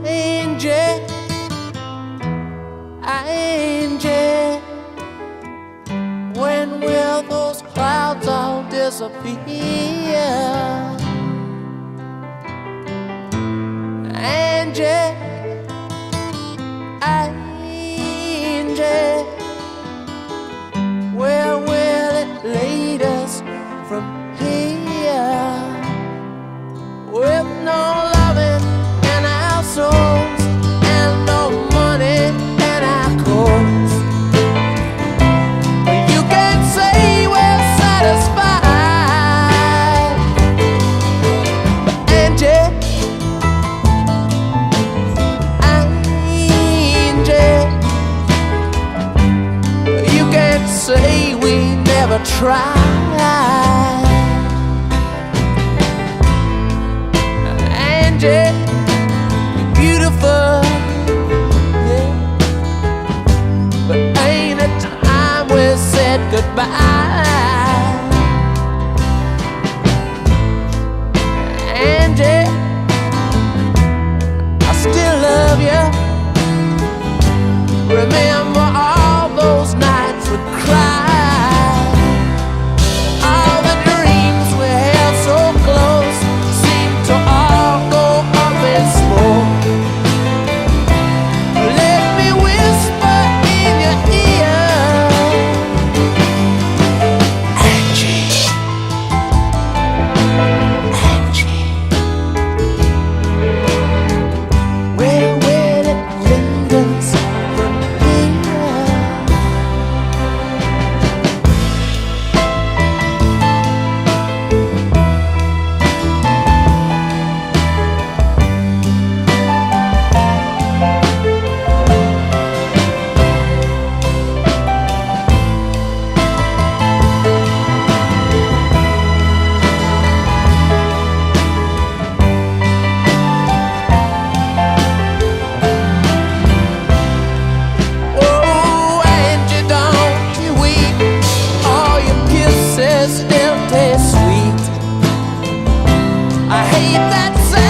Angie, Angie, when will those clouds all disappear? Angie, Angie, where will it lead us from here? With no loving in our souls and no money in our coats, you can't say we're satisfied. Angie, Angie, you can't say we never tried. Angie, you're beautiful, yeah, but ain't it time we said goodbye? Angie, I still love you. Remember all those nights we cried, all the dreams we held so close seemed to all go up in smoke. Let me whisper in your ear, Angie, Angie, where will it lead us from here? Oh, Angie, don't you weep, all your kisses still taste sweet. I hate that sound.